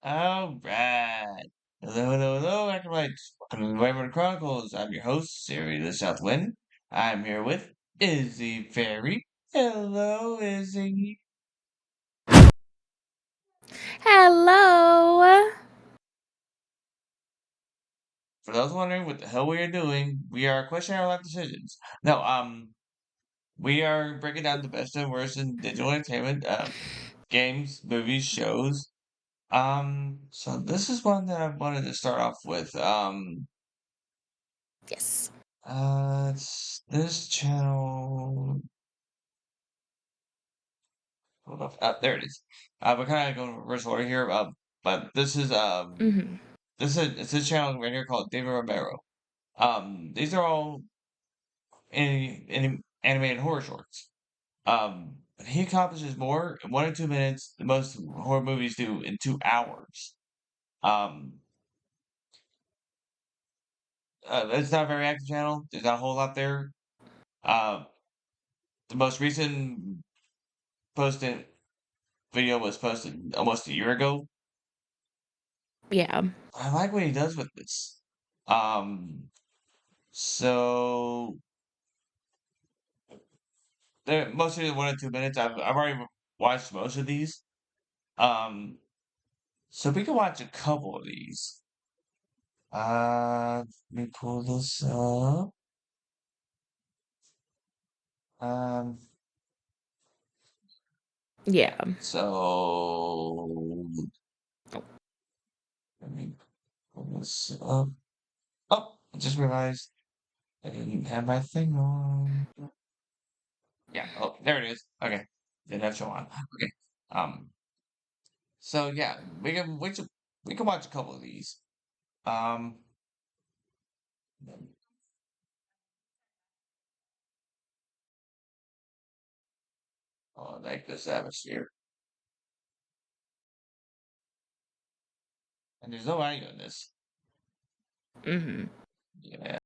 All right. Hello, hello, hello, acolytes. Welcome to the Wyvern Chronicles. I'm your host, Siri the Southwind. I'm here with Izzy Fairy. Hello, Izzy. Hello. For those wondering what the hell we are doing, we are questioning our life decisions. No, we are breaking down the best and worst in digital entertainment, games, movies, shows. So this is one that I wanted to start off with. Yes. It's this channel. Hold on. There it is. We're kind of going in reverse order here. But Mm-hmm. it's a channel right here called David Romero. These are all in animated horror shorts. But he accomplishes more in 1 or 2 minutes than most horror movies do in 2 hours. Um, it's not a very active channel. There's not a whole lot there. Uh, the most recent posted video was posted almost a year ago. Yeah. I like what he does with this. Um, so most of the 1 or 2 minutes, I've already watched most of these. Um, so we can watch a couple of these. Let me pull this up. Um, Yeah. so let me pull this up. Oh, I just realized I didn't have my thing on. Yeah. Oh, there it is. Okay. Didn't have show on. Okay. Um. So yeah, we can watch a couple of these. Um. Oh, I like this atmosphere. And there's no audio in this. Mm-hmm. Yeah,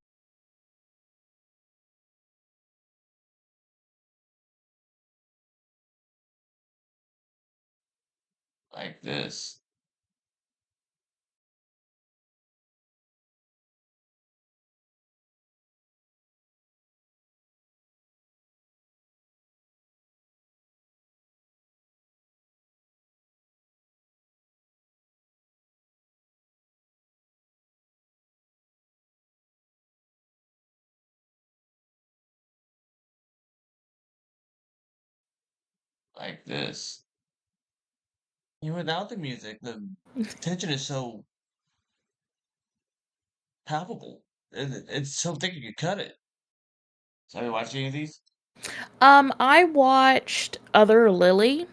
like this. Like this. Even without the music, the tension is so palpable. It's so thick you could cut it. So have you watched any of these? I watched Other Lily.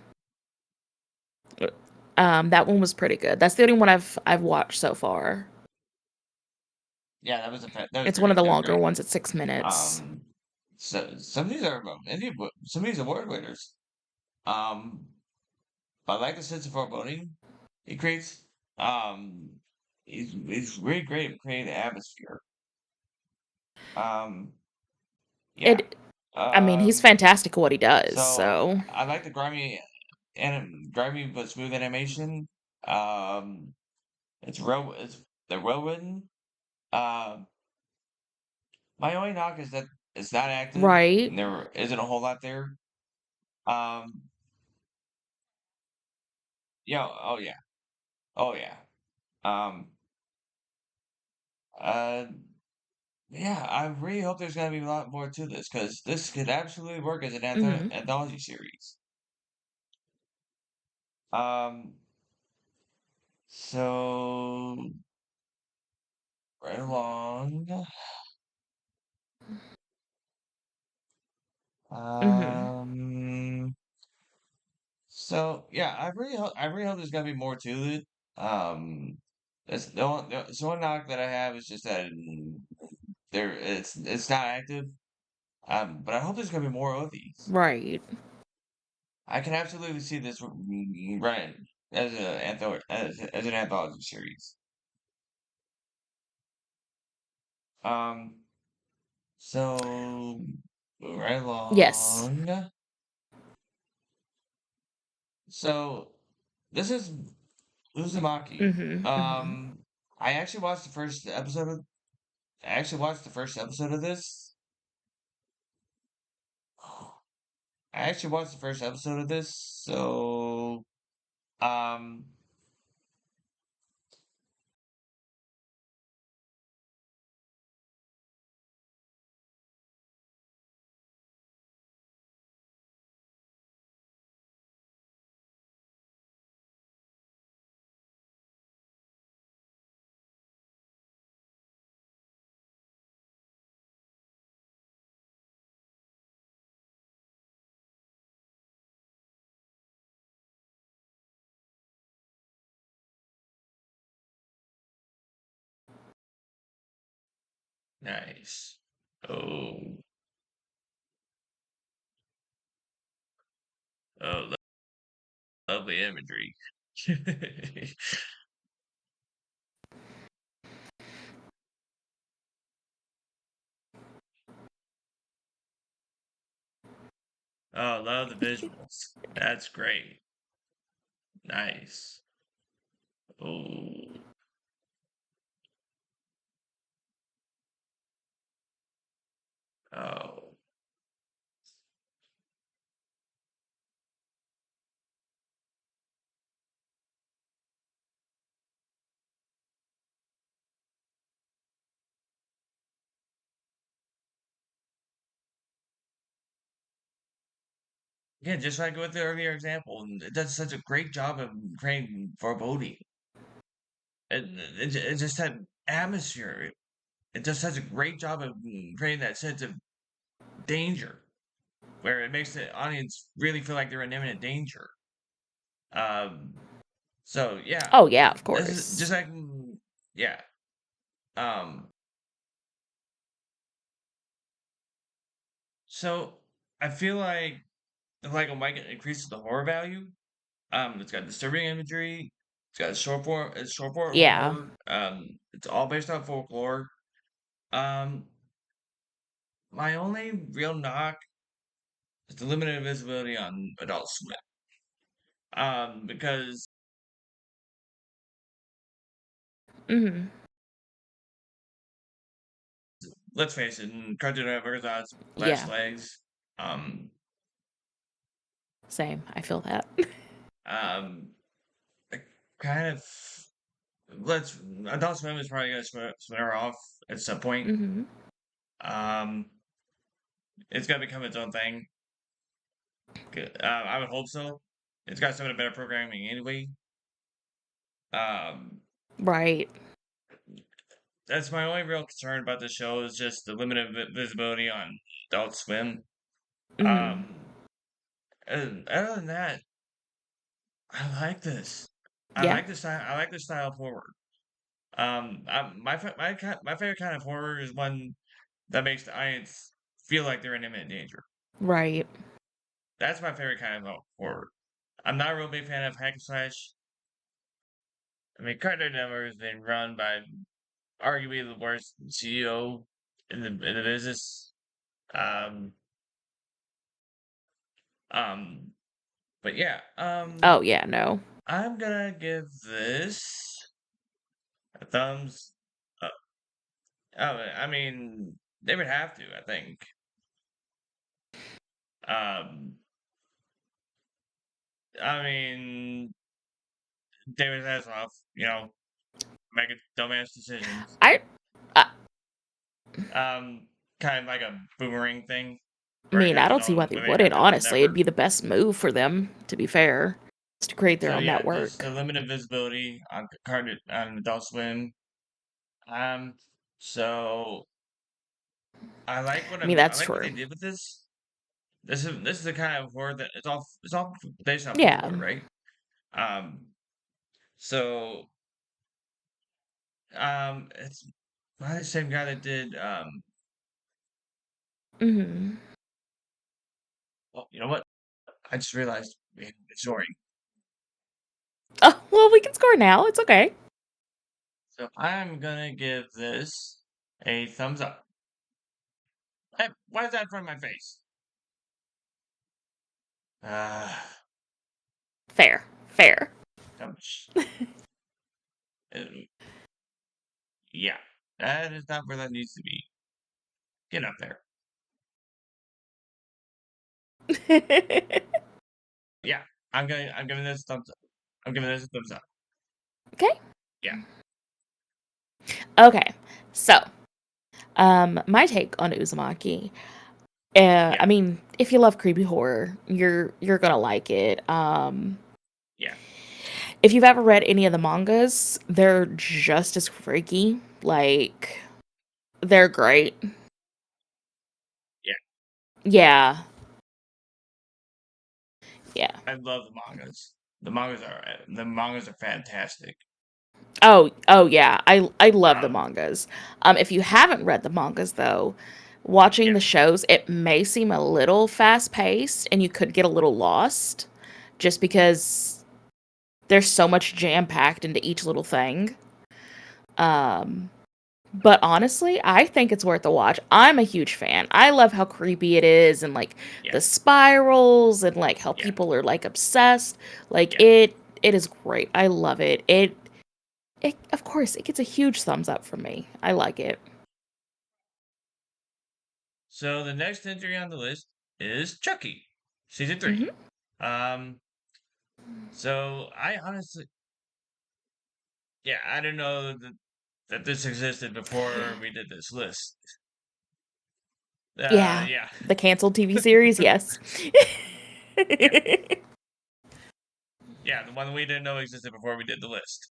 That one was pretty good. That's the only one I've watched so far. Yeah, that was It's one of great. the That was longer great. ones at 6 minutes. Um, so some of these are some of these award winners. Um, I like the sense of foreboding he creates. Um, he's really great at creating the atmosphere. Um, yeah. It I mean, he's Um, fantastic at what he does, so so I like the grimy but smooth animation. Um, it's they're well written. Um, my only knock is that it's not active right. and there isn't a whole lot there. Um, yeah, oh yeah. Um, uh, yeah, I really hope there's gonna be a lot more to this because this could absolutely work as an Mm-hmm. anthology series. Um, so right along. Mm-hmm. Um, so yeah, I really hope there's gonna be more to it. Um, the one knock that I have is just that it's not active. But I hope there's gonna be more of these. Right. I can absolutely see this running as an anthology series. Um, so right Yes. along. So this is Uzumaki. Mhm, mhm. I actually watched the first episode of. I actually watched the first episode of this. I actually watched the first episode of this, so um, nice. Oh, oh, lovely imagery. Oh, love the visuals. That's great. Nice. Oh, oh. Yeah, just like with the earlier example, and it does such a great job of creating foreboding. It just that atmosphere. It does such a great job of creating that sense of danger, where it makes the audience really feel like they're in imminent danger. Um, so yeah, Oh, yeah, of this is just course. like yeah. Um, so I feel like a mic increases the horror value. It's got disturbing imagery. It's got short form Yeah. horror. It's all based on folklore. Um, my only real knock is the limited visibility on Adult Swim. Because Mhm. let's face it, Cartoon Network's on its last Yeah, legs. Um, same. I feel that. um, I kind of let's Adult Swim is probably gonna spin her off at some point. Mhm. Um, it's gonna become its own thing. I would hope so. It's got some of the better programming anyway. Um, Right. that's my only real concern about the show is just the limited visibility on Adult Swim. Mhm. Um, and other than that, I like this. I Yeah. like the style. I like the style of horror. My favorite kind of horror is one that makes the audience feel like they're in imminent danger. Right. That's my favorite kind of horror. I'm not a real big fan of hack and slash. I mean, Cartoon Network has been run by arguably the worst CEO in the business. Um, um, but yeah, Oh, yeah, no. I'm gonna give this a thumbs up. Oh, I mean, they would have to, I think. Um, I mean, David Hasselhoff, making dumbass decisions. I I Um, kind of like a boomerang thing, I where he mean, has I his don't see why own, they where they have wouldn't, their own honestly. It'd network. be the best move for them, to be fair, is to create their So own yeah, just network. the limited visibility on Adult Swim. Um, so I mean, I that's like what they true. did with this. This is the kind of horror that it's all based on Yeah. folklore, right? Um, so it's by the same guy that did Mhm. well, you know what? I just realized we haven't been scoring. Oh, well, we can score now, it's okay. So I'm gonna give this a thumbs up. Hey, why is that in front of my face? Uh, Fair. Fair. ouch. Yeah, that is not where that needs to be. Get up there. Yeah, I'm giving this thumbs up. I'm giving this a thumbs up. Okay. Yeah. Okay. So, my take on Uzumaki. Yeah. I mean, if you love creepy horror, you're gonna like it. Yeah. If you've ever read any of the mangas, they're just as freaky. Like, they're great. Yeah. Yeah. Yeah. I love the mangas. The mangas are fantastic. Oh yeah. I love the Um, mangas. If you haven't read the mangas though, watching yeah, the shows, it may seem a little fast paced and you could get a little lost just because there's so much jam packed into each little thing. Um, but honestly, I think it's worth a watch. I'm a huge fan. I love how creepy it is and like yeah, the spirals and like how yeah, people are like obsessed. Like yeah. it is great. I love it. It of course it gets a huge thumbs up from me. I like it. So the next entry on the list is Chucky, season 3. Mhm. Um, so I honestly, yeah, I don't know that this existed before we did this list. Yeah. Yeah, The canceled TV series, yes. yeah, yeah, the one we didn't know existed before we did the list.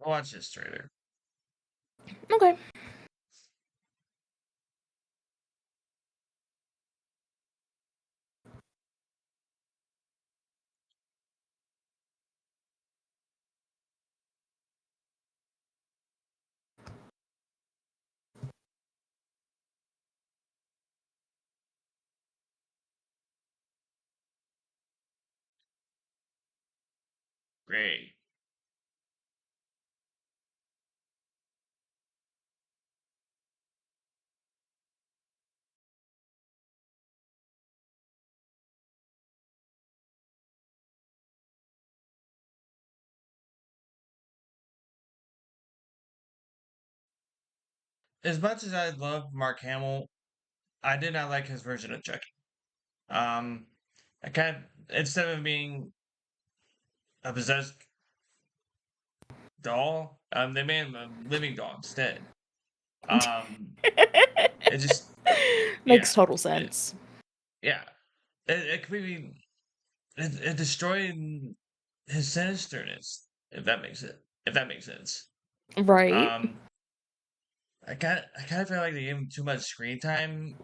Watch this trailer. Okay. Great. As much as I love Mark Hamill, I did not like his version of Chucky. Um, I kind of instead of being a possessed doll, they made him a living doll instead. Um, it just, yeah, Makes total it, sense. yeah, it completely it destroyed his sinisterness. If that makes sense. Right? Um, I kind of feel like they gave him too much screen time.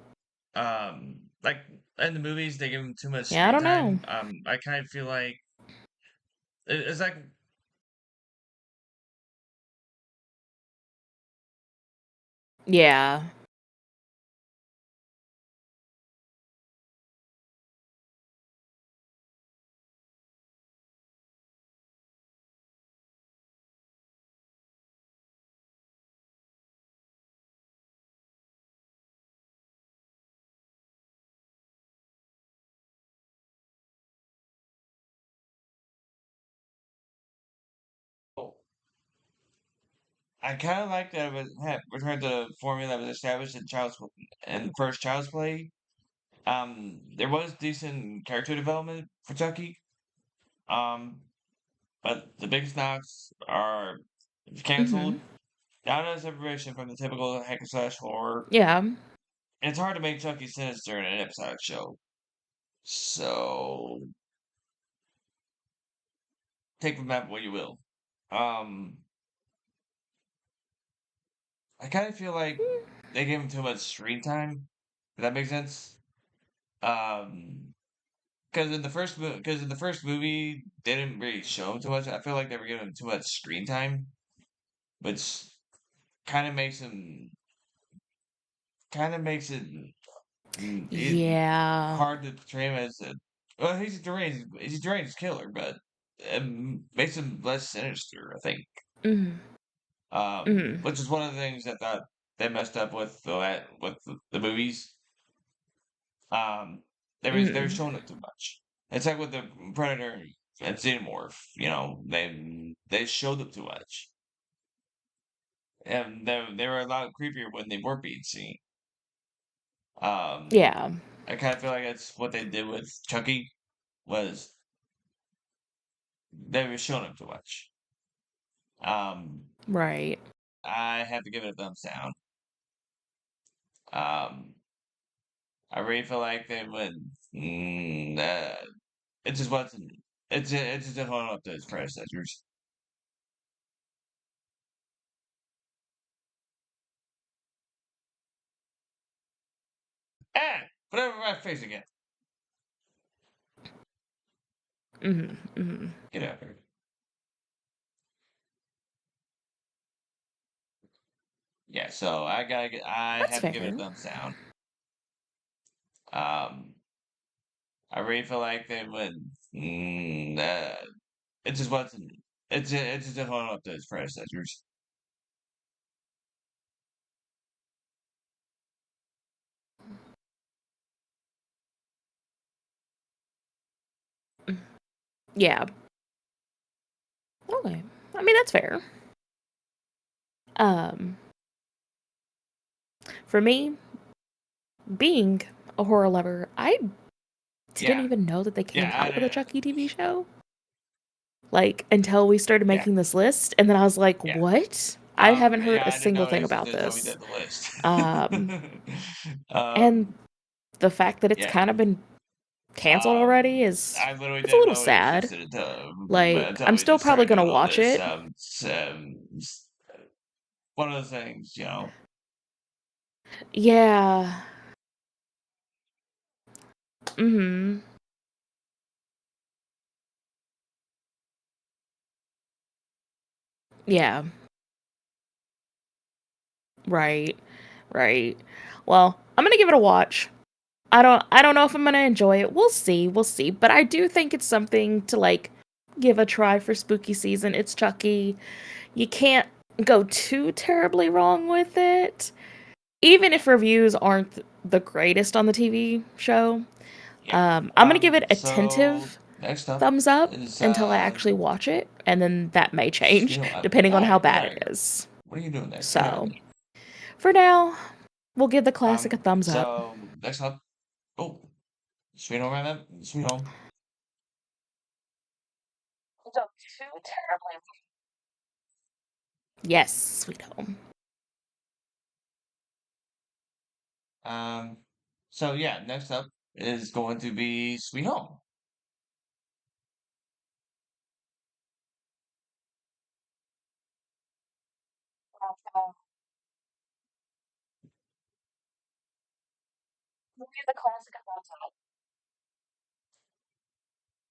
Like in the movies, they give him too much Yeah, I screen don't know. time. I kind of feel like it's like Yeah. I kind of like that it had returned to the formula that was established in in first Child's Play. There was decent character development for Chucky. Um, but the biggest knocks are Mhm. canceled. Not a separation from the typical hack and slash horror. Yeah. It's hard to make Chucky sinister in an episodic show. So take from that what you will. Um, I kind of feel like they gave him too much screen time. Does that make sense? Um, because in the first movie they didn't really show him too much. I feel like they were giving him too much screen time, which kind of makes him kind of makes it, Yeah. hard to portray him as a well. He's a deranged killer, but it makes him less sinister. I think, Mhm. Mhm. which is one of the things I thought. they messed up with the movies. Um, they were Mm. showing it too much. It's like with the Predator and Xenomorph. They showed them too much, and they were a lot creepier when they weren't being seen. Um, Yeah. I kind of feel like that's what they did with Chucky was they were showing him too much. Um, Right. I have to give it a thumbs down. Um, I really feel like they would. It just wasn't. It just didn't hold up to its predecessors. Ah, put it over my face again. Mhm. Mhm. Get out of here. Yeah, so I That's have to give it fair. a thumbs down. Um, I really feel like they would. It just wasn't. It just didn't hold up to its predecessors. Yeah. Okay. I mean, that's fair. Um, for me, being a horror lover, I didn't Yeah, even know that they yeah, came out with a Chucky TV show. Like, until we started yeah, making this list, and then I was like, yeah. "What? I haven't heard Yeah, a I didn't single know it thing about existed until we this." did the list. Um, and um, the fact that it's yeah. kind of been canceled Um, already is I literally it's a didn't little know it sad. existed Like, until I'm we still just probably started gonna doing all watch this. it. One of those things. Yeah. Mhm. Yeah. Right. Right. Well, I'm gonna give it a watch. I don't know if I'm gonna enjoy it. We'll see. We'll see. But I do think it's something to like give a try for spooky season. It's Chucky. You can't go too terribly wrong with it. Even Yeah, if reviews aren't the greatest on the TV show. yeah. I'm gonna give it So attentive next up thumbs up is until I actually watch it, and then that may change depending on how Alright, get bad out of it here. is. What are you doing there? Get out of So here. for now, we'll give the classic a thumbs up. So next up, oh, Sweet Home Alabama, Sweet Home. Don't too terribly. Yes, Sweet Home. Um, so yeah, next up is going to be Sweet Home. We'll give the classic a thumbs up.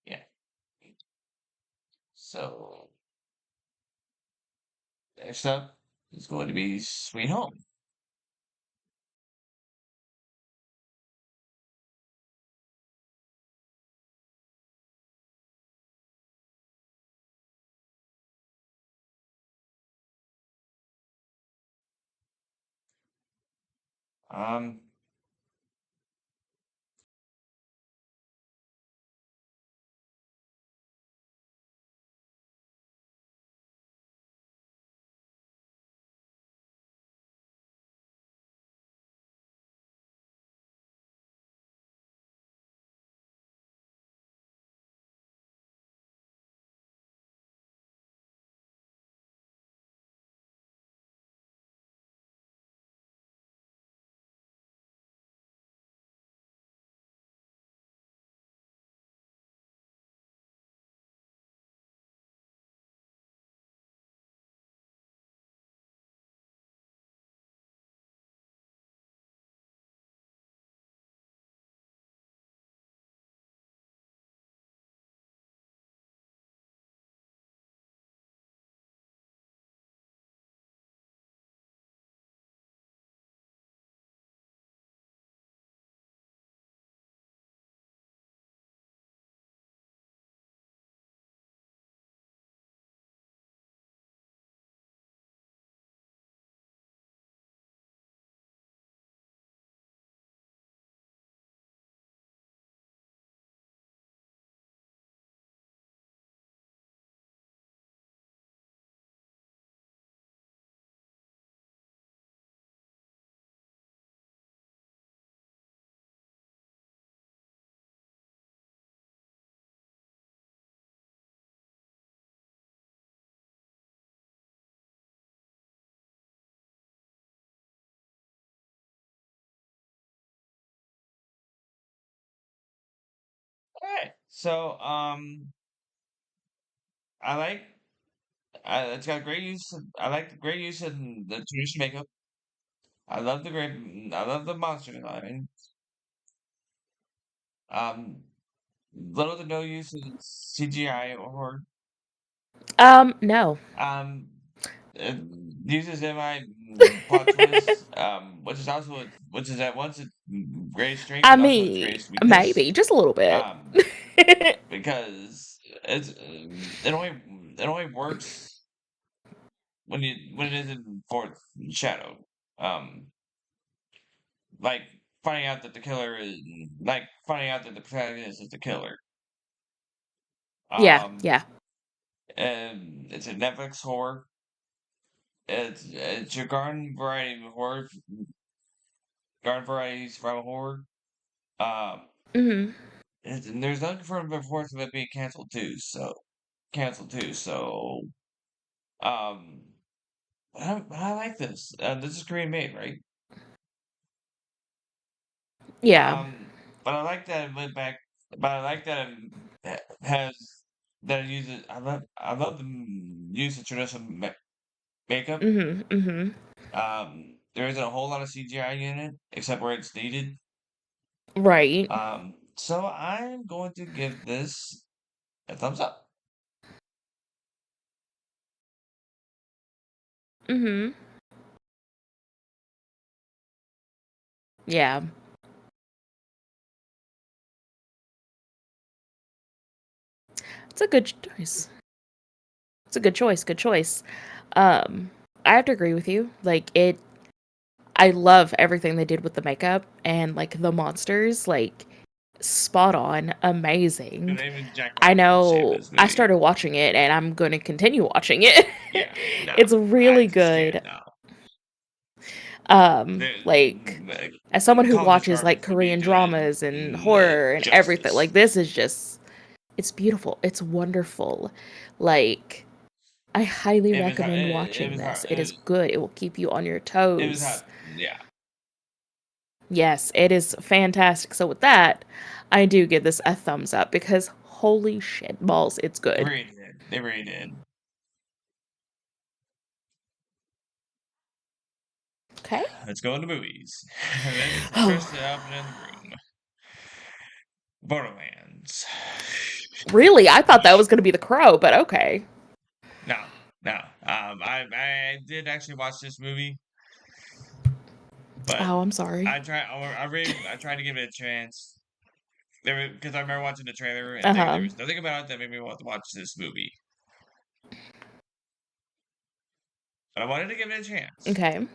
Yeah. So next up is going to be Sweet Home. Um, Okay. So, I like. It's got great use. I like the great use of the traditional makeup. I love the great. I love the monster design. Um, little to no use of CGI or No. um, it uses MI plot twist. Which is also which is at once its greatest strength I and also its mean, greatest weakness. maybe just a little bit. Um, because it only works when it is in fourth shadow. Um, like finding out that the killer is like finding out that the protagonist is the killer. Yeah, Um, yeah. and it's a Netflix horror. It's your garden variety survival horror. Um, Mhm. and there's unconfirmed reports of it being canceled too. So, um, I like this. This is Korean made, right? Yeah. But I like that it went back. But I like that it has that it uses. I love the use of traditional makeup. Mhm. Mhm. There isn't a whole lot of CGI in it, except where it's needed. Right. So I'm going to give this a thumbs up. Mhm. Yeah. It's a good choice. It's a good choice. Good choice. Um, I have to agree with you. Like it I love everything they did with the makeup and like the monsters, like spot on, Good amazing. name is Jack I Black in the shape of know this I movie. started watching it and I'm going to continue watching it. Yeah, no, It's I really just can't. good. No, Um, the, like as someone who calling this watches garbage like would be Korean doing dramas and horror and everything, like justice. this is just it's beautiful. It's wonderful. Like I highly recommend It watching was hard. this. It is good. It will keep you on your It was hard. toes. Yeah, Yes, it is fantastic. So with that, I do give this a thumbs up because holy shit balls, it's they good. really did. They really did. Okay. Let's go into movies. This is Oh, first up in the room. Borderlands. really? I thought that was going to be The Crow, but okay. No, no. I did actually watch this movie, but Oh, I'm sorry. I tried to give it a chance. Because I remember watching the trailer and there Uh-huh. was nothing about it that made me want to watch this movie. But I wanted to give it a chance, Okay.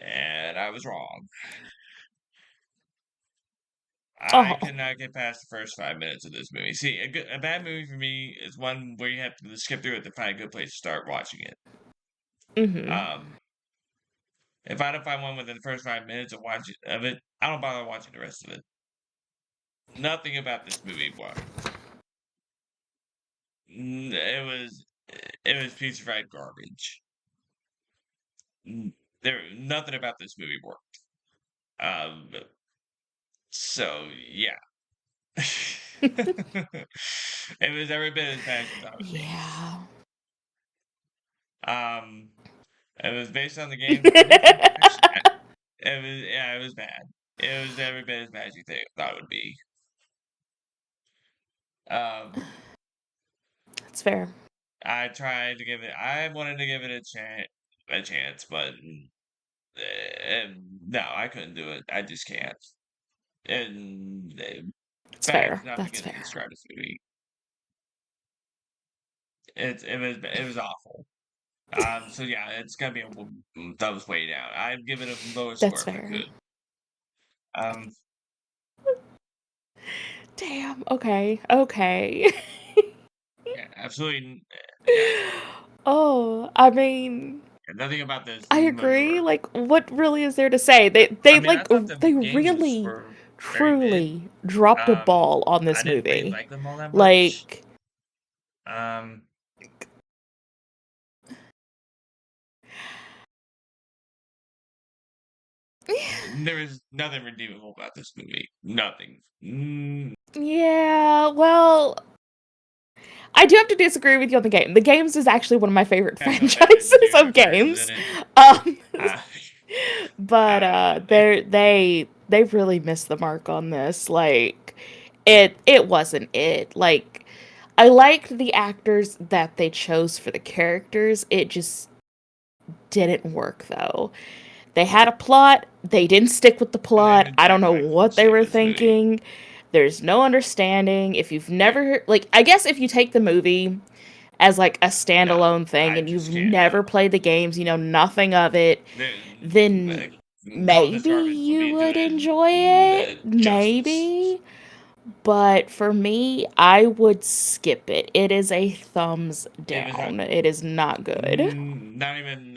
and I was wrong. I Oh. could not get past the first 5 minutes of this movie. See, a bad movie for me is one where you have to skip through it to find a good place to start watching it. Mhm. Um, if I don't find one within the first 5 minutes of it, I don't bother watching the rest of it. Nothing about this movie worked. It was piece of fried garbage. Nothing about this movie worked. Um, so yeah, it was every bit as bad as I thought it would be. Yeah. Um, it was based on the game. Actually, it was yeah, it was bad. It was every bit as bad as you thought it would be. Um, That's fair. I tried to give it. I wanted to give it a chance, but no, I couldn't do it. I just can't. And That's bad fair. is not That's beginning to fair. describe this movie. It was awful. So yeah, it's gonna be a thumbs way down. I'd give it a lower That's score if I fair. could. Um, Damn. Okay. Okay. yeah, absolutely, yeah. Oh, I mean, Nothing about this I movie agree. worked. Like, what really is there to say? I They mean, I like thought the they games really, were very mid. truly dropped a ball on I this didn't really movie. like them all that much. Like, Um, There is nothing redeemable about this movie. Nothing. Yeah, well, I do have to disagree with you on the game. The games is actually one of my favorite I felt bad that franchises Junior of Curtis was games. in it. Um, Uh, but it, they really missed the mark on this. Like it wasn't it. Like I liked the actors that they chose for the characters. It just didn't work though. They had a plot, they didn't stick with the and plot. even I don't Jack know Black didn't what they save were this movie. thinking. There's no understanding. If you've Yeah, never like I guess if you take the movie as like a no, standalone thing I and you've just can't. No, never played the games, you know nothing of it, then calling this maybe garbage would you be would doing enjoy it. justice. Maybe. But for me, I would skip it. It is a thumbs It was down. It is not good. not even.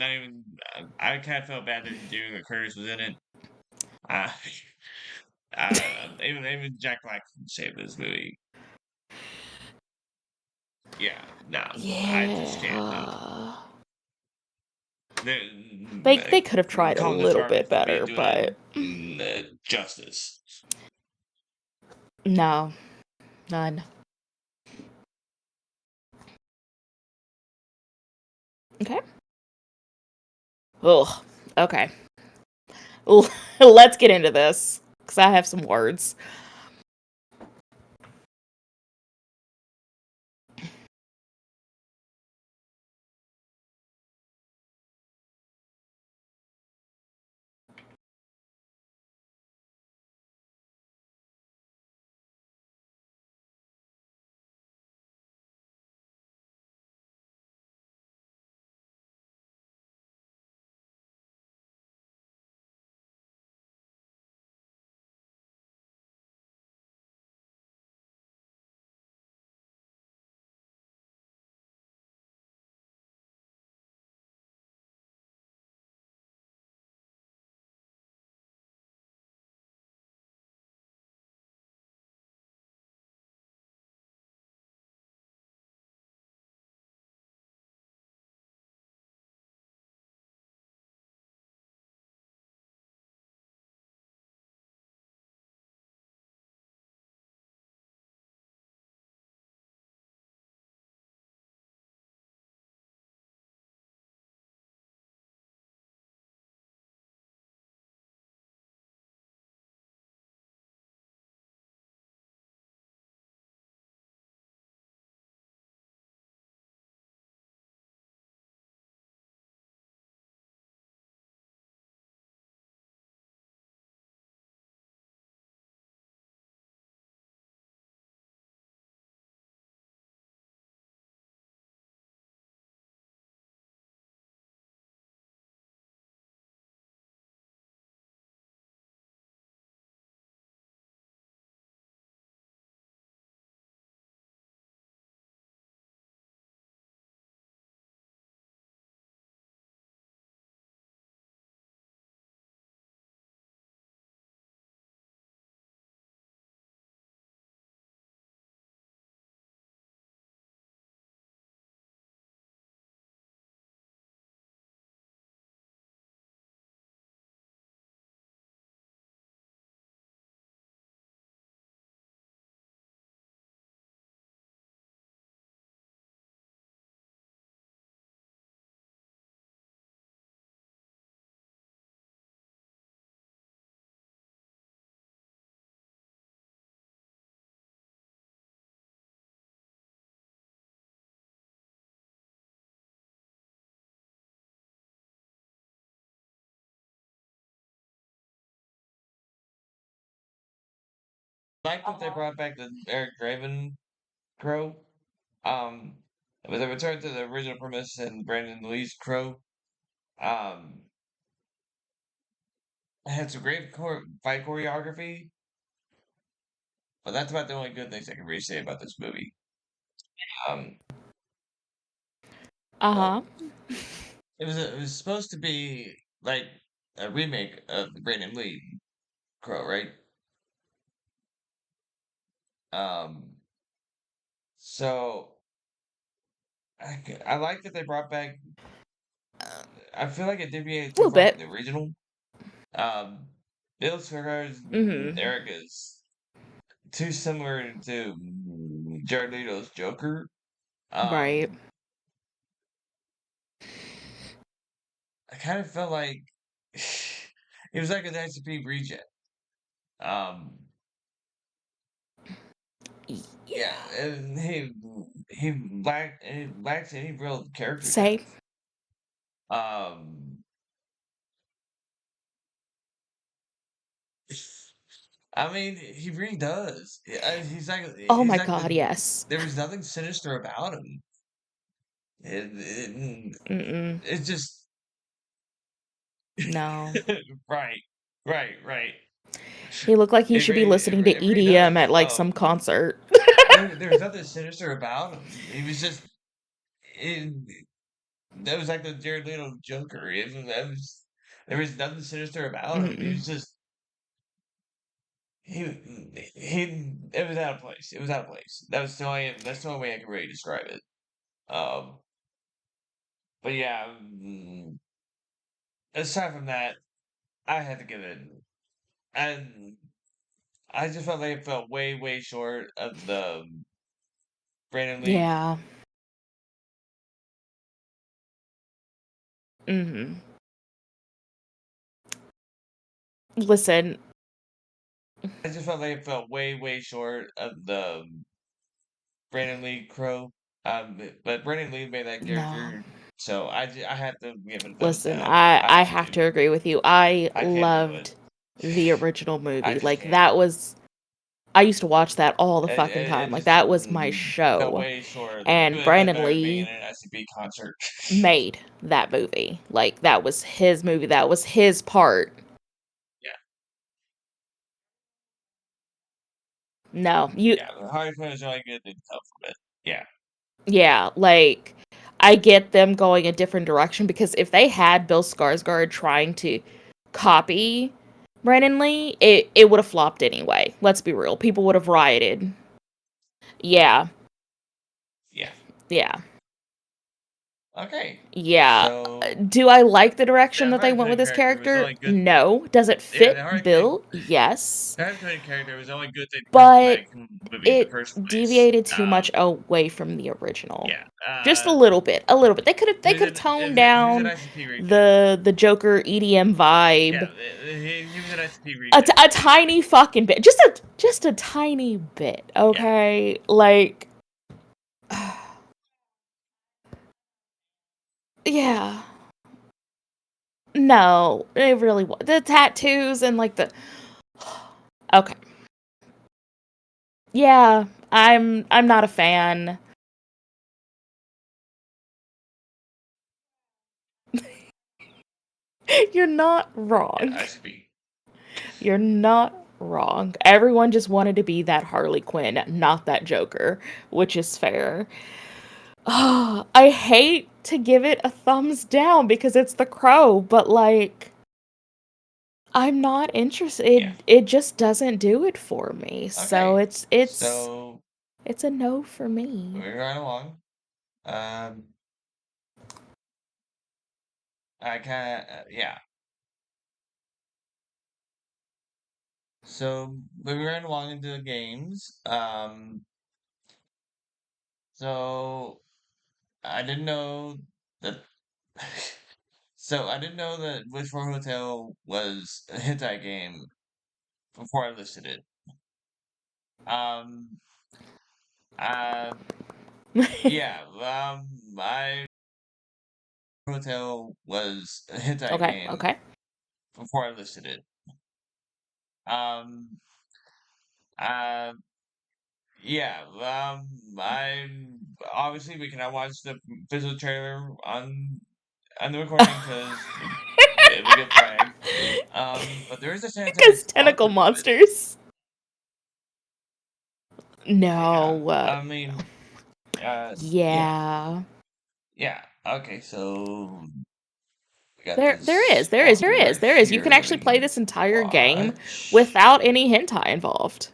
I kind of felt bad that Junior Curtis was in it. Uh, even Jack Black can save this movie. Yeah, no, I just can't. No, Yeah. They the, could have tried a calling this little garbage bit would be better, doing but it justice. no, none. Okay. Ugh. Okay. Let's get into this because I have some words. Like that they brought back the Eric Draven Crow. Um, with a return to the original premise and Brandon Lee's Crow. Um, it had some great fight choreography, but that's about the only good things I can really say about this movie. Um, Uh so huh. it was supposed to be like a remake of the Brandon Lee Crow, right? Um, so I like that they brought back. I feel like it deviated A too little far from bit. the original. Um, Bill Skarsgård's Mhm. Eric is too similar to Jared Leto's Joker. Right. Um, I kind of felt like it was like an ICP reject. Um, yeah, Yeah. and he lacks any real character Say. depth. Um, I mean, he really does. Oh He's my like god, yes. there was nothing sinister about him. It Mm-mm. it's just No. right, right. He looked like he should be listening to It really EDM does. at like some concert. There was nothing sinister about him. He was just it, that was like the Jared Leto Joker. There was nothing sinister about him. He Mm-mm. was just he it was out of place. It was out of place. That's the only way I can really describe it. Um, but yeah, aside from that, I had to give it. And I just felt like it felt way short of the Brandon Lee. Yeah. Mhm. Listen, I just felt like it felt way short of the Brandon Lee Crow. But Brandon Lee made that no. character, so I had to give it a thumbs Listen, down. I I have have to. to agree with you. I I can't do it. loved the original I movie. just Like can't. that was I used to watch that all the fucking time. It Like just that was my fell show. way short. It And would have been Brandon better being in Lee an ICP concert. made that movie. Like that was his movie. That was his part. Yeah, No, you yeah. Harley Quinn is only good to come from it. Yeah, yeah, like I get them going a different direction because if they had Bill Skarsgård trying to copy Brandon Lee, it would have flopped anyway. Let's be real. People would have rioted. Yeah. yeah. Yeah. Okay. Yeah. So Do I like the direction the that they Harley went with Quinn his character was character? only good. No. Does it Yeah, fit Bill? Yes. the Harley Quinn character was the only good thing to come from But that movie in the it first place. deviated too much away from the original. Yeah. Just a little bit. A little bit. They could have toned He was an down ICP reject. the Joker EDM Yeah, vibe he was an ICP reject. a tiny fucking bit. Just a tiny bit, Yeah. okay? Like yeah. No, it really was. The tattoos and like the okay. Yeah, I'm not a fan. You're not Yeah, wrong. ICP. You're not wrong. Everyone just wanted to be that Harley Quinn, not that Joker, which is fair. Oh, I hate to give it a thumbs down because it's The Crow, but like I'm not Yeah. interested. It just doesn't do it for me. So Okay. it's So it's a no for me. moving right along. Um, I kind of yeah. So moving right along into the games. So I didn't know that. So I didn't know that Wishful Hotel was a hentai game before I listed it. Um, uh, yeah, I Hotel was a hentai Okay, game okay. before I listed it. Um, uh, yeah, I obviously we cannot watch the visual trailer on the recording because we get flagged. But there is a Because sanitized tentacle audio of it. monsters. Yeah, No. I mean, yeah, Yeah. yeah. Okay, so we got There this is. walker right There is. You can here that actually we play can this entire game watch. without any hentai involved.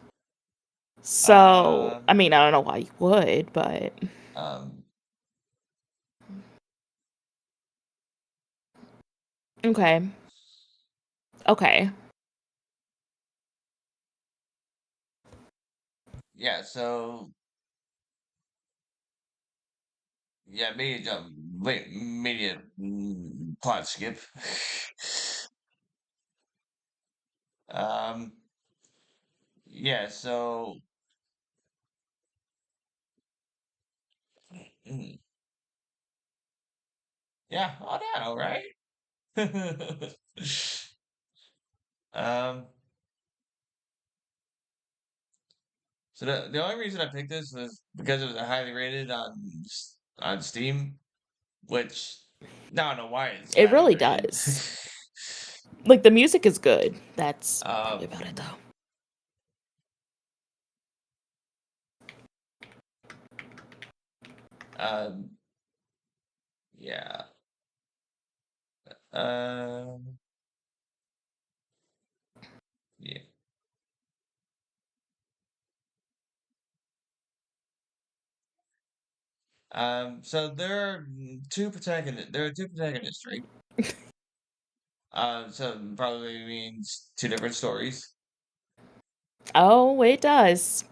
So, I Um, mean, I don't know why you would, but um, okay. Okay. Yeah, so yeah, media plot skip. um, yeah, so mm, yeah, I know, right? um, so the only reason I picked this was because it was highly rated on Steam, which now I don't know why it's It highly really rated. does. Like, the music is good. That's probably um, about it, though. um, yeah. Um, yeah. So there are two protagonists, right? So it probably means two different stories. Oh, it does.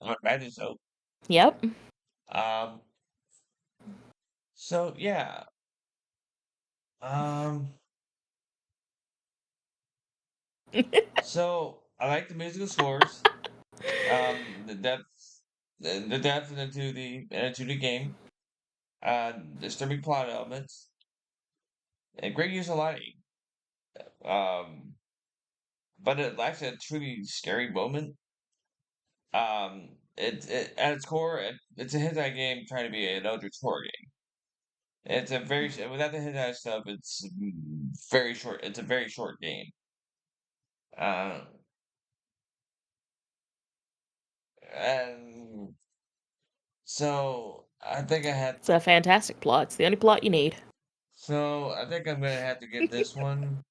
I would imagine so. Yep. Um, so yeah. Um, so I like the musical scores. The depth, the depth into the game. Disturbing plot elements, and great use of lighting. Um, but it lacks a truly scary moment. It at its core, it's a hentai game trying to be an eldritch horror game. It's a very without the hentai stuff, it's very short. It's a very short game. Uh, and so I think I had. It's a fantastic plot. It's the only plot you need. So I think I'm gonna have to give this one.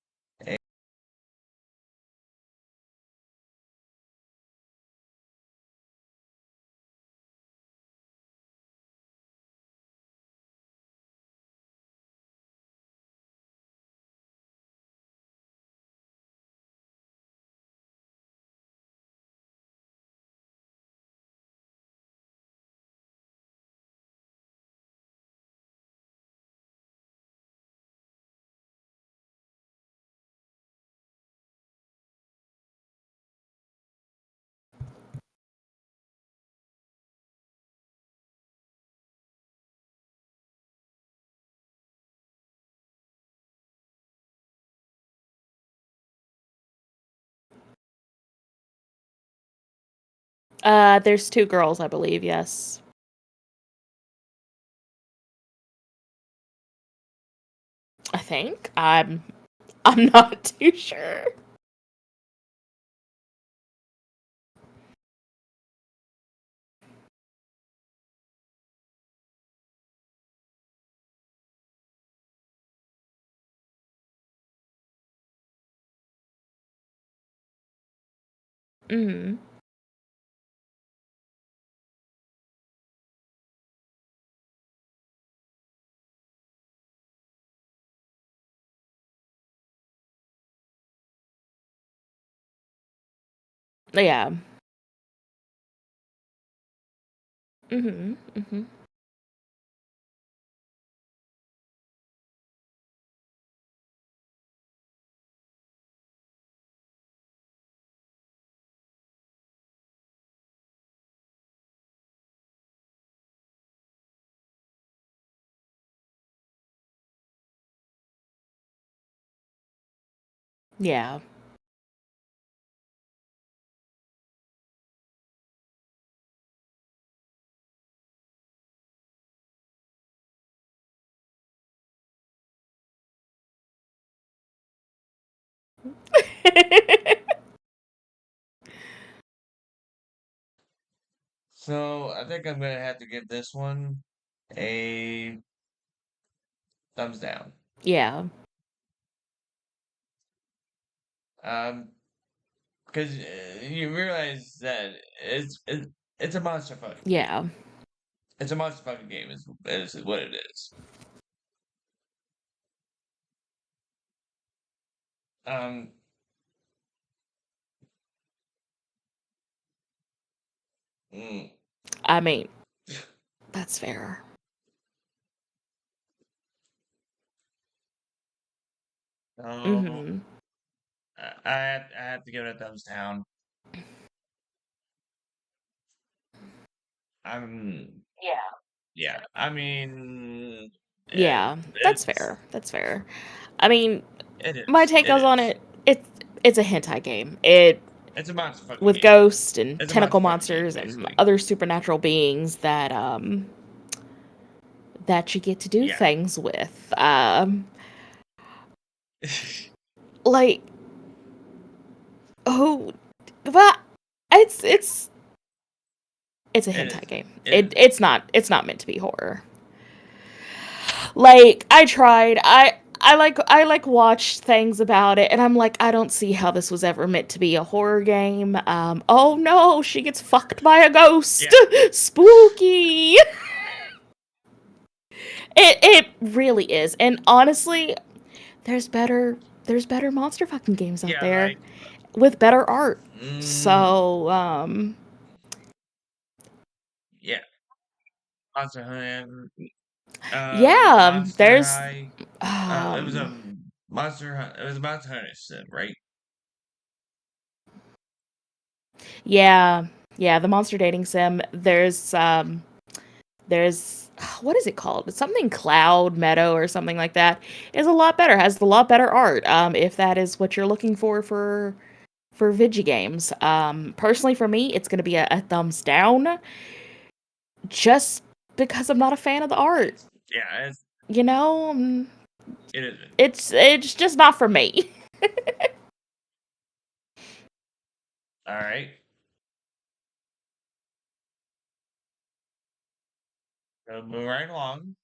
A, There's two girls, I believe, yes. I think. I'm not too sure. Mhm. Yeah. Mhm. Mhm. Yeah. so I think I'm gonna have to give this one a thumbs down. Yeah. Um, because you realize that it's a monster fucking game. Yeah. It's a monster fucking game. Is what it is. Um, mm, I mean, that's fair. no, Mhm. I have to give it a thumbs down. I'm yeah. I mean, it, Yeah, that's it's fair. That's fair. I mean, it my is take it on is. it, it's a hentai game. It It's a monster fucking with game. ghosts and It's a tentacle monster fucking game, monsters and basically. other supernatural beings that you get to do Yeah. things with. Like, oh, but it's Yeah. it's it's a It hentai is. game. It It is. it's not meant to be horror. Like I tried. I watched things about it and I'm like, I don't see how this was ever meant to be a horror game. Oh no, she gets fucked by a ghost. Yeah. Spooky. It really is. And honestly, there's better there's better monster fucking games out Yeah. there Like. with better art. Mm, So, yeah. Monster Hunter. yeah, Monster there's High. It was um a Monster. It was a Monster Hunter sim, right? yeah, yeah, the monster dating sim. There's what is it called? It's something Cloud Meadow or something like that. Is a lot better. Has a lot better art. If that is what you're looking for Vigi games. Personally for me, it's gonna be a thumbs down, just because I'm not a fan of the art. Yeah. You know, It isn't. it's just not for me. All right. So move right along.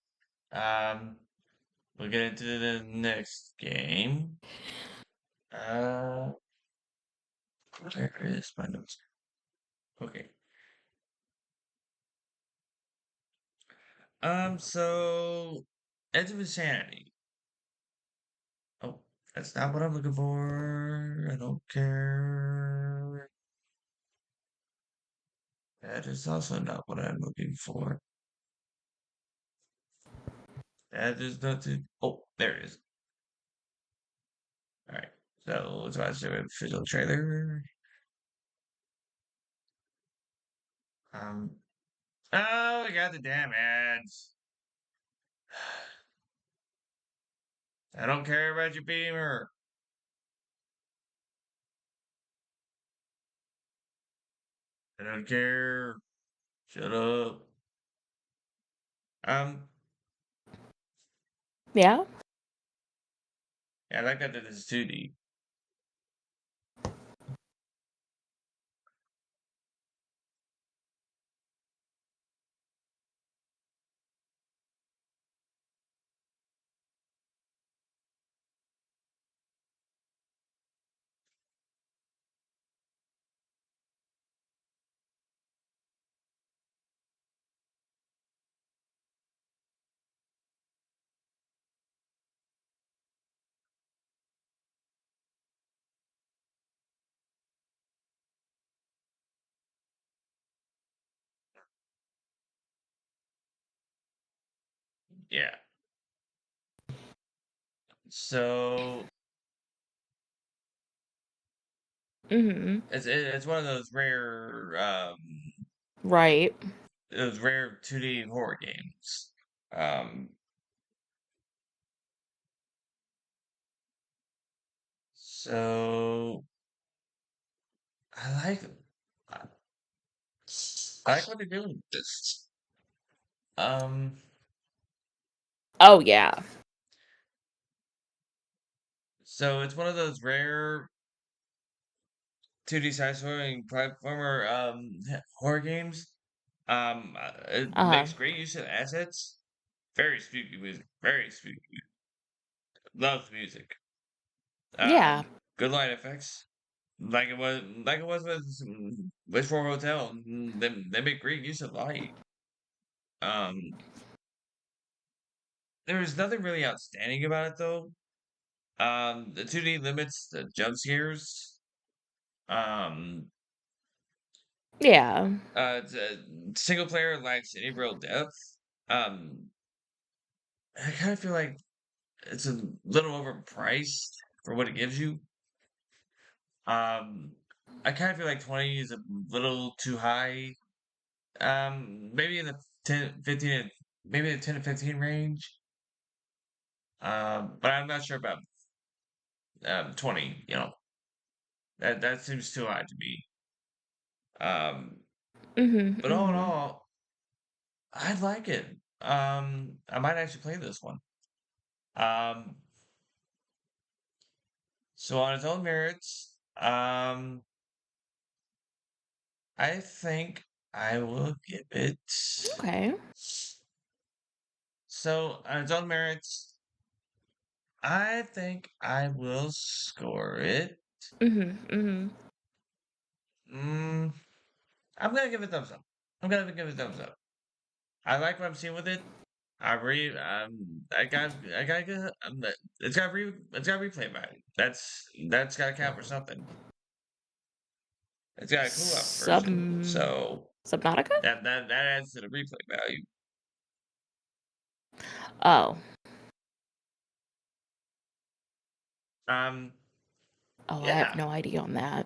Um, we'll get into the next game. Uh, where is my notes? Okay. So Edge of Insanity. Oh, that's not what I'm looking for. I don't care. That is also not what I'm looking for. That is not it. Oh, there it is. All right. So let's watch the official trailer. Um. Oh, we got the damn ads. I don't care about your beamer. I don't care. Shut up. Um. Yeah. Yeah, I like that this is 2D. Yeah. So Mhm. it's one of Right. those rare 2D horror games. Um. So I like I I like what they're doing with this. Um. Oh yeah. So it's one of those rare 2D side-scrolling platformer horror games. It Uh-huh. makes great use of assets. Very spooky music. Very spooky. Loves music. Yeah. Good light effects. Like it was with Wishful Hotel. They make great use of light. Um, there was nothing really outstanding about it though. The 2D limits the jump scares. Um, Yeah. the single player lacks any real depth. Um, I kind of feel like it's a little overpriced for what it gives you. Um, I kind of feel like 20 is a little too high. Maybe in the 10, 15, maybe the 10 to 15 range. But I'm not sure about 20. That seems too high to me. Um, Mhm. but all in Mhm. all, I like it. I might actually play this one. Um, so on its own merits, I think I will give it. Okay. So on its own merits, I think I will score it. Mhm. Mhm. Mm, I'm gonna give it a thumbs up. I'm gonna give it a thumbs up. I like what I'm seeing with it. I got good. It's got replay value. That's got to count for something. It's got a cool Sub version, so Subnautica? that adds to the replay value. Oh. Um, Oh, I have yeah. no idea on that.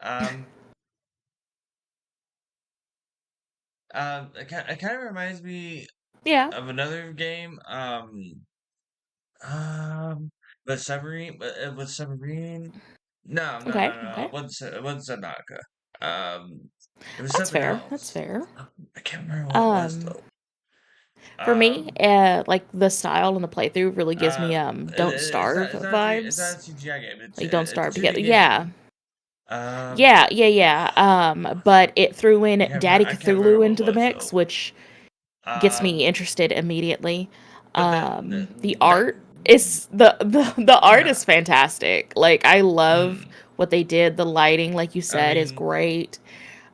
Um, it kind of reminds me Yeah. of another game. Um, but submarine, with submarine. No, no, Okay. no, no. Okay. It wasn't Subnautica. Um, it was That's something fair. That's else. fair. I can't remember what it was Um, though. for me, Um, like the style and the playthrough really gives me Don't Starve it's not vibes. a CGI game. Like Don't It's a Starve 2D together. game. Yeah. Um, Yeah, yeah, yeah. But it threw in Daddy I can't remember Cthulhu what it into the was mix, though. which gets me Um, interested immediately. but then The that art is the art yeah. is fantastic. Like I love Mm, what they did. The lighting, like you I said, is mean, great.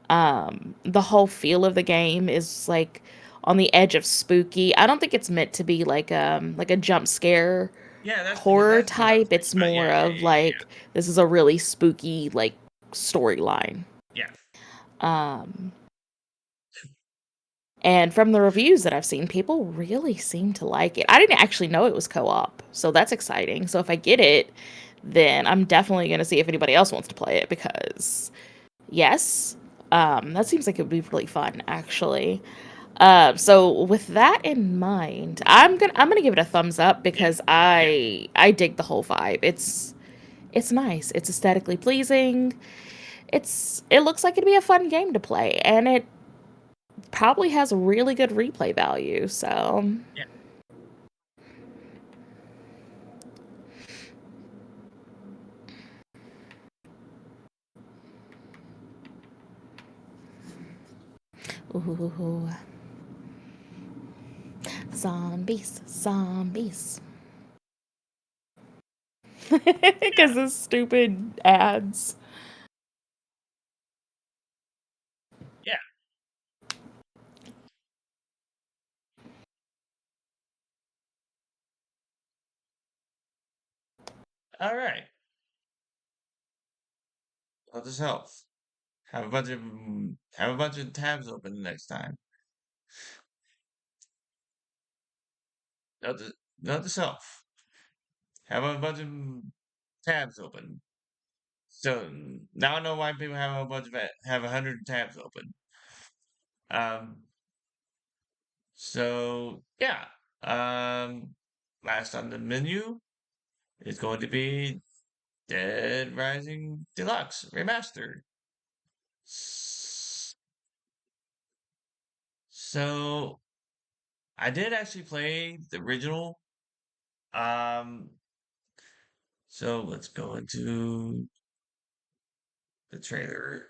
The whole feel of the game is like on the edge of spooky. I don't think it's meant to be like a jump scare yeah. horror That's what I was type. thinking It's about. Yeah, more yeah, of yeah, like this is a really spooky like storyline. yeah, Um and from the reviews that I've seen, people really seem to like it. I didn't actually know it was co-op, so that's exciting. So if I get it, then I'm definitely going to see if anybody else wants to play it because yes, that seems like it would be really fun actually. So with that in mind, I'm gonna give it a thumbs up yeah, because yeah. I dig the whole vibe. It's nice. It's aesthetically pleasing. It looks like it'd be a fun game to play, and it probably has really good replay value. So, Yeah. ooh, zombies, zombies. Because of stupid ads. Yeah. All right. Well, this helps. Have a bunch of tabs open the next time. Note to, note to self. Have a bunch of tabs open. So now I know why people have have 100 tabs open. Um. So yeah. Um. Last on the menu is going to be Dead Rising Deluxe Remastered. So I did actually play the original. Um, so let's go into the trailer.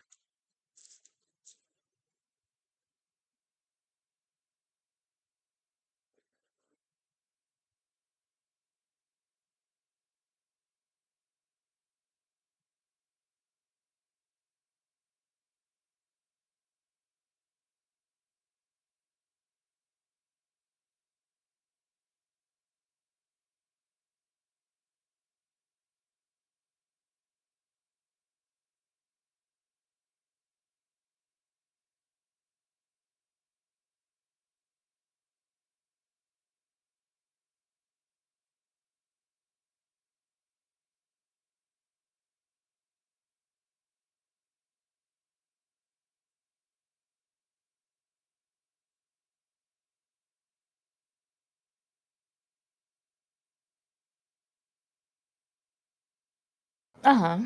Uh-huh.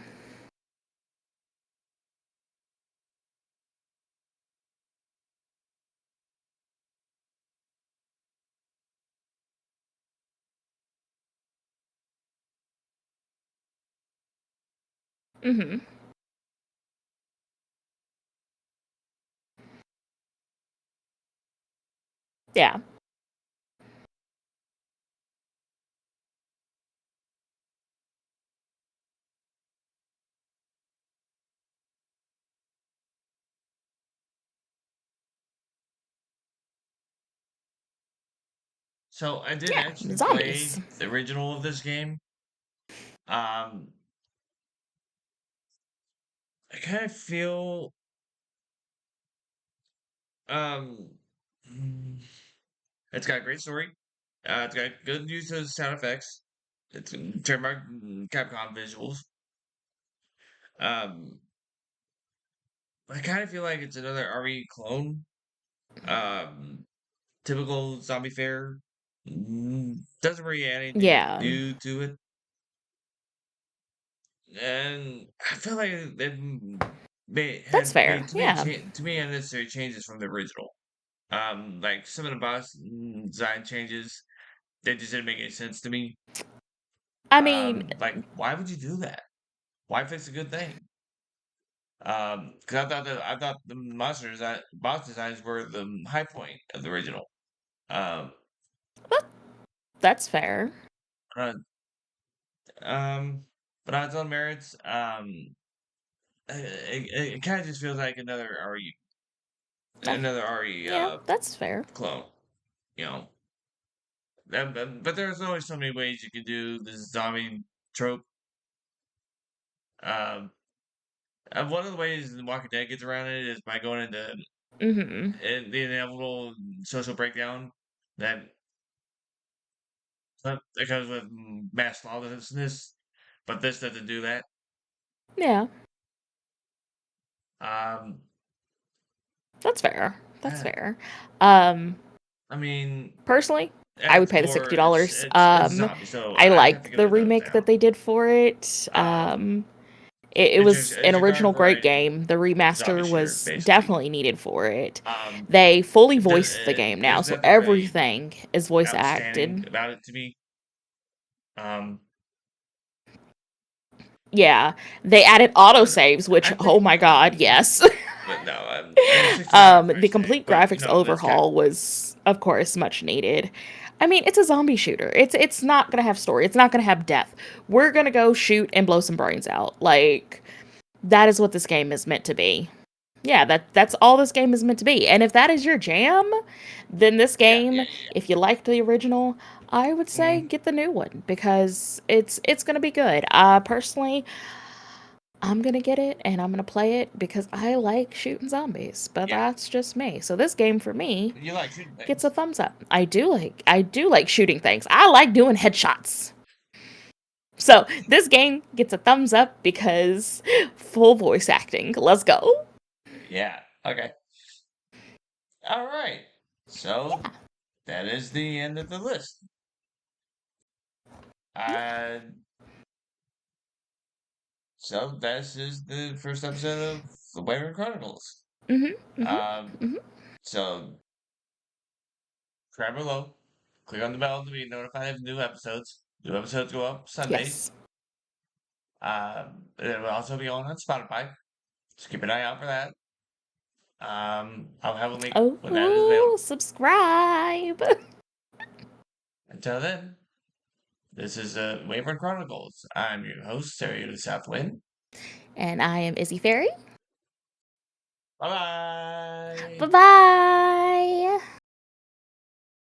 Mhm. Yeah. So I did Yeah, actually play zombies. the original of this game. Um, I kind of feel um, mm, it's got a great story. It's got good use of sound effects. It's trademark Capcom visuals. Um, I kind of feel like it's another RE clone. Um, Typical zombie fare. Doesn't really add anything Yeah. new to it. And I feel like they've That's had fair. made Yeah. to me unnecessary changes from the original. Like some of the boss design changes, they just didn't make any sense to me. I mean, Like why would you do that? Why fix a good thing? Because I thought the boss designs were the high point of the original. Um, that's fair. uh, um, but on its own merits, it kind of just feels like Oh, another RE yeah, that's fair. clone. You know, but there's always so many ways you can do this zombie trope. Um, one of the ways The Walking Dead gets around it is by going into Mhm. the inevitable social breakdown that that comes with mass lawlessness. But this doesn't do that. Yeah, Um, that's fair. That's eh, fair. Um, I mean, personally, at I would its pay the core, $60. it's zombie, so I I have to like give the it a thumbs remake that down. they did for it. Um, It was as an regards original great variety, game. The zombie remaster shooter, was basically. definitely needed for it. Um, They fully voiced the game now, there's so nothing really everything is voice outstanding acted. about it to me. Um, Yeah, they added autosaves, I which, oh think, my god, yes. but no, and a 60 The price tag. complete But graphics that's Capcom. overhaul was, of course, much needed. I mean, it's a zombie shooter. It's not gonna have story. It's not gonna have depth. We're gonna go shoot and blow some brains out. Like that is what this game is meant to be. Yeah, that's all this game is meant to be. And if that is your jam, then this Yeah, game, if you liked the original, I would yeah. say get the new one because it's gonna be good. Personally, I'm gonna get it and I'm gonna play it because I like shooting zombies, but Yeah, that's just me. So this game for me you like shooting gets a things. thumbs up. I do like shooting things. I like doing headshots. So this game gets a thumbs up because full voice acting. Let's go. Yeah. Okay. All right. So that is the end of the list. Uh, so this is the first episode of the Wyvern Chronicles. Mhm. Mhm. Um, Mhm. so subscribe below. Click on the bell to be notified of new episodes. New episodes go up Sundays. Yes. It will also be on Spotify. So keep an eye out for that. I'll have a link when that is Oh, available. subscribe. Until then, this is Wyvern Chronicles. I'm your host, Sarah the Southwind. And I am Izzy Fairy. Bye bye. Bye bye.